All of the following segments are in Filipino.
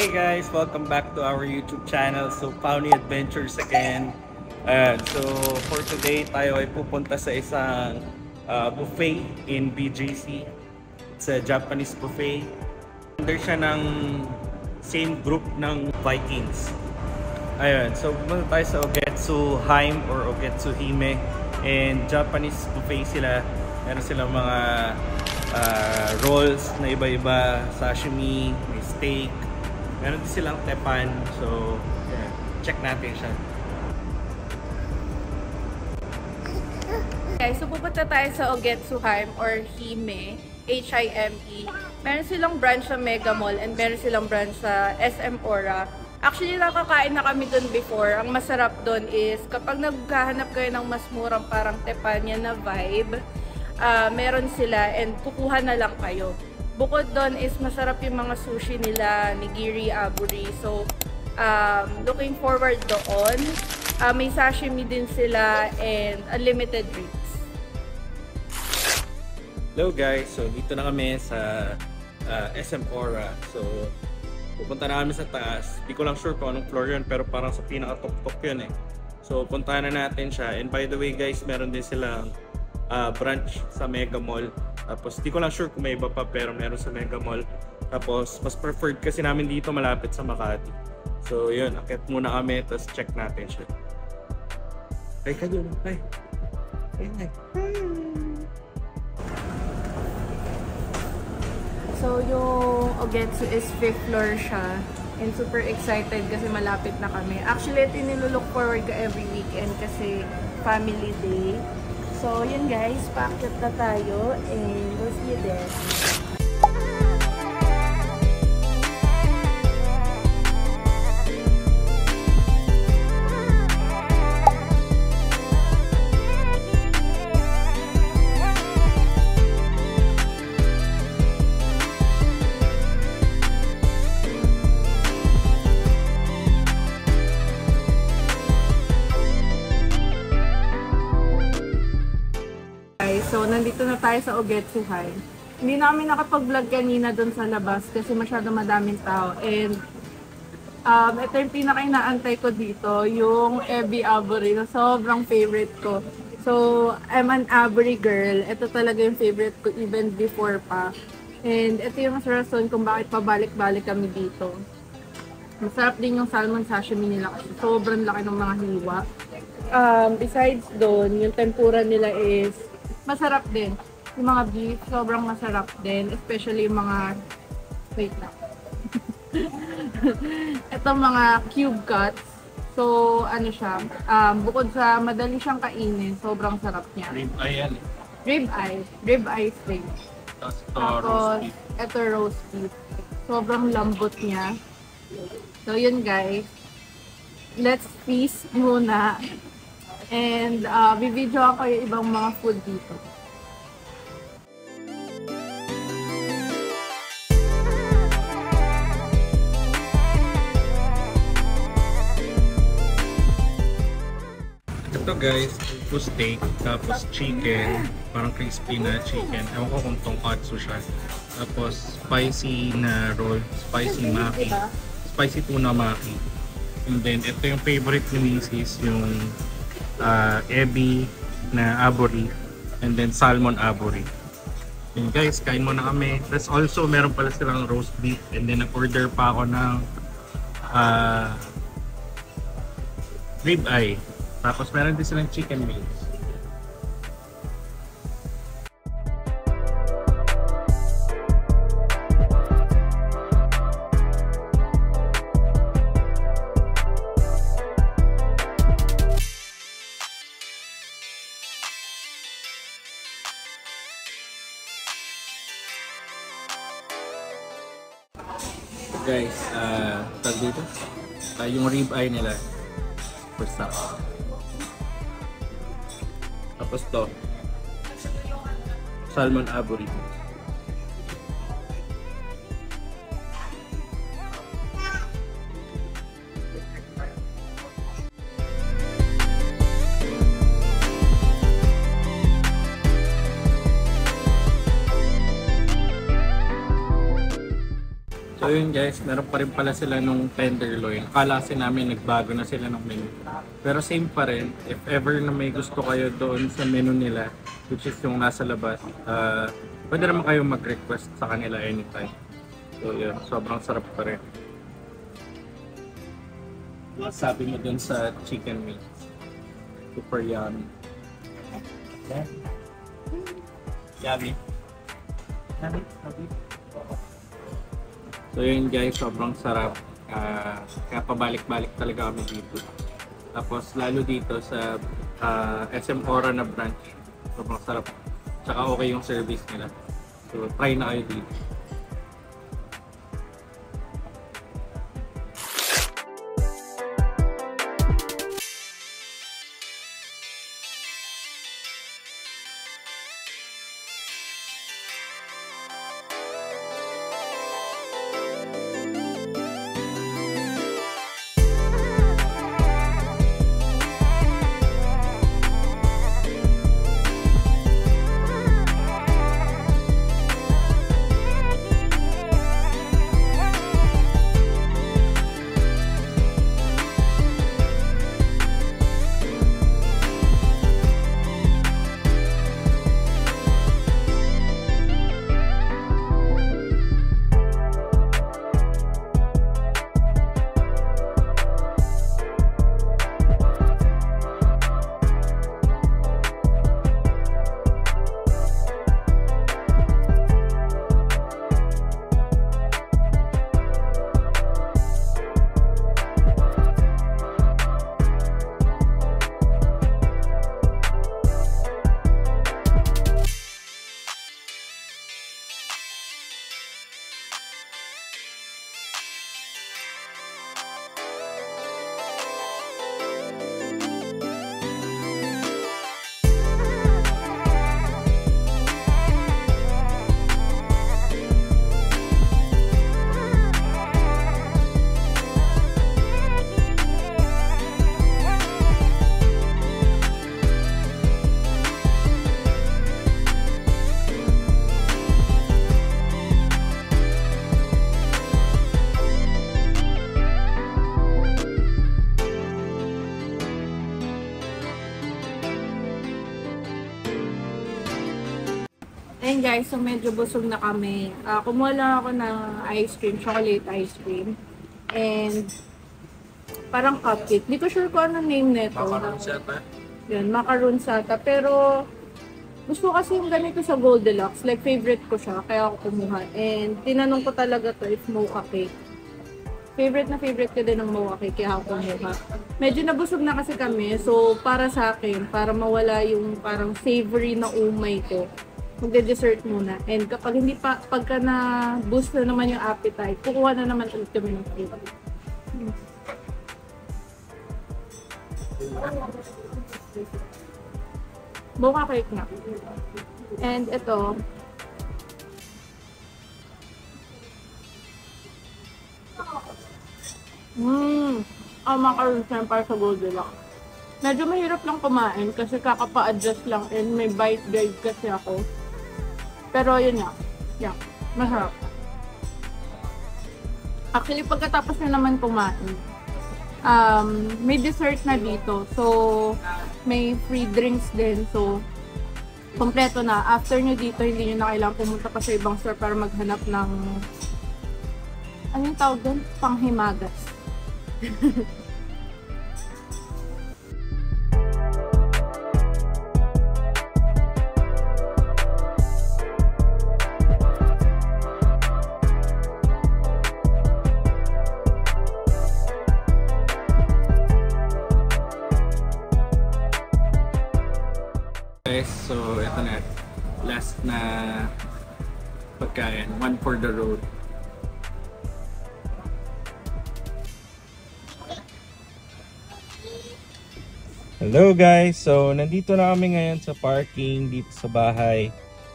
Hey guys, welcome back to our YouTube channel. So, Pauni Adventures again. So, for today, tayo ay pupunta sa isang buffet in BGC. It's a Japanese buffet. Under siya ng same group ng Vikings. Ayun, so pumunta tayo sa Ogetsu Heim or Ogetsu Hime. And Japanese buffet sila. Meron silang mga rolls na iba-iba, sashimi, may steak. Meron din silang tepan. So, yeah, check natin siya. Okay, so pupunta tayo sa Ogetsu Heim or Hime, H-I-M-E. Meron silang branch sa Mega Mall and meron silang branch sa SM Aura. Actually, nakakain na kami dun before. Ang masarap dun is kapag naghahanap kayo ng mas murang parang tepanya na vibe, meron sila and kukuha na lang kayo. Bukod doon is masarap yung mga sushi nila, nigiri, aburi. So, looking forward doon. May sashimi din sila and unlimited drinks. Hello guys, so dito na kami sa SM Aura. So, pupunta na kami sa taas. Di ko lang sure kung anong floor yun, pero parang sa pinaka-top-top yun eh. So, puntahan na natin siya. And by the way guys, meron din silang branch sa Mega Mall. Tapos di ko lang sure kung may iba pa, pero meron sa Mega Mall. Tapos mas preferred kasi namin dito malapit sa Makati. So yun, akit muna kami, tapos check natin siya. Ay ka dun, ay. Ay. So yung Ogetsu is 5th floor siya. And super excited kasi malapit na kami. Actually, ito nilulook forward ko every weekend kasi family day. So, yun guys, paakyat na tayo and we'll see you there. So, nandito na tayo sa Ogetsu Heim. Hindi namin nakapag-vlog kanina doon sa labas kasi masyado madaming tao. And ito yung pinaka-inaantay ko dito, yung Ebi Aburi na sobrang favorite ko. So, I'm an Aburi girl. Ito talaga yung favorite ko even before pa. And ito yung rason kung bakit pabalik-balik kami dito. Masarap din yung salmon sashimi nila kasi sobrang laki ng mga hiwa. Besides doon, yung tempura nila is masarap din. Yung mga beef, sobrang masarap din. Especially yung mga... Wait lang. Itong mga cube cuts. So, ano siya. Bukod sa madali siyang kainin, sobrang sarap niya. Rib eye yan eh. Rib eye. Rib eye steak. Tapos, ito roast beef. Sobrang lambot niya. So, yun guys. Let's feast muna. And bibidyoan ko yung ibang mga food dito. Ito guys, ito steak, tapos chicken, parang crispy na chicken. Ewan ko kung tonkatsu siya. Tapos spicy na roll, spicy maki, spicy tuna maki. And then ito yung favorite ni Mrs. yung ebi na aburi and then salmon aburi. And guys, kain muna kami. Plus also meron pala silang roast beef and then nag-order pa ako ng rib eye. Tapos meron din silang chicken wings. Guys, tag dito, yung rib eye nila first up. Tapos to salmon aburi. So yun guys, meron pa rin pala sila nung tenderloin. Akala kasi namin nagbago na sila ng menu. Pero same pa rin. If ever na may gusto kayo doon sa menu nila, which is yung nasa labas, pwede naman kayo mag-request sa kanila anytime. So yun, sobrang sarap pa rin. Sabi mo dun sa chicken wings. Super yummy. Yeah. Yummy. Yummy. Yummy. So yun guys, sobrang sarap. Kaya pabalik-balik talaga kami dito. Tapos lalo dito sa SM Ora na branch, sobrang sarap. Tsaka okay yung service nila. So try na kayo dito. Ayun guys, so medyo busog na kami. Kumuha lang ako ng ice cream, chocolate ice cream. And parang cupcake. Hindi ko sure kung ano name nito. Macaroon sata. Yun, macaroon sata. Pero gusto ko kasi yung ganito sa Goldilocks. Like favorite ko siya, kaya ako kumuha. And tinanong ko talaga to if mocha cake. Favorite na favorite ko din ng mocha cake, kaya ako kumuha. Medyo nabusog na kasi kami. So para sa akin, para mawala yung parang savory na umay ko, magde-dessert muna. And kapag hindi pa, pagka na-boost na naman yung appetite, kukuha na naman ulit kami ng cake. Mocha cake na. And ito, macaroon siya para sa Goldilocks. Medyo mahirap lang kumain kasi kakapa-adjust lang and may bite guide kasi ako. Pero yun nga, yeah, masarap. Actually, pagkatapos na naman kumain, may dessert na dito. So, may free drinks din. So, kompleto na. After nyo dito, hindi nyo na kailangan pumunta pa sa ibang store para maghanap ng, ano yung tawag doon? Panghimagas. So, ito na. Last na pagkain. One for the road. Hello guys! So, nandito na kami ngayon sa parking dito sa bahay.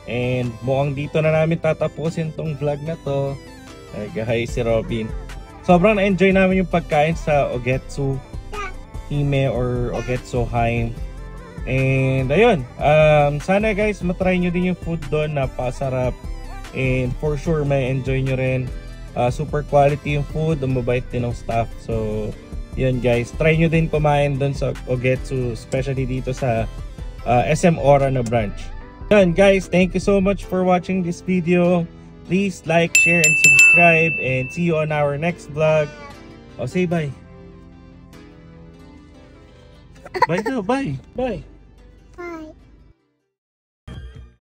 And mukhang dito na namin tatapusin tong vlog na to. Hi si Robin. Sobrang na-enjoy namin yung pagkain sa Ogetsu Hime or Ogetsu Haim. And ayun, sana guys matry nyo din yung food doon, napasarap. And for sure may enjoy nyo rin Super quality yung food, mabait din ng staff. So, yun guys, try nyo din kumain doon sa Ogetsu, especially dito sa SM Ora na branch. Yun guys, thank you so much for watching this video. Please like, share, and subscribe, and see you on our next vlog. Say bye. Bye now, bye. Bye.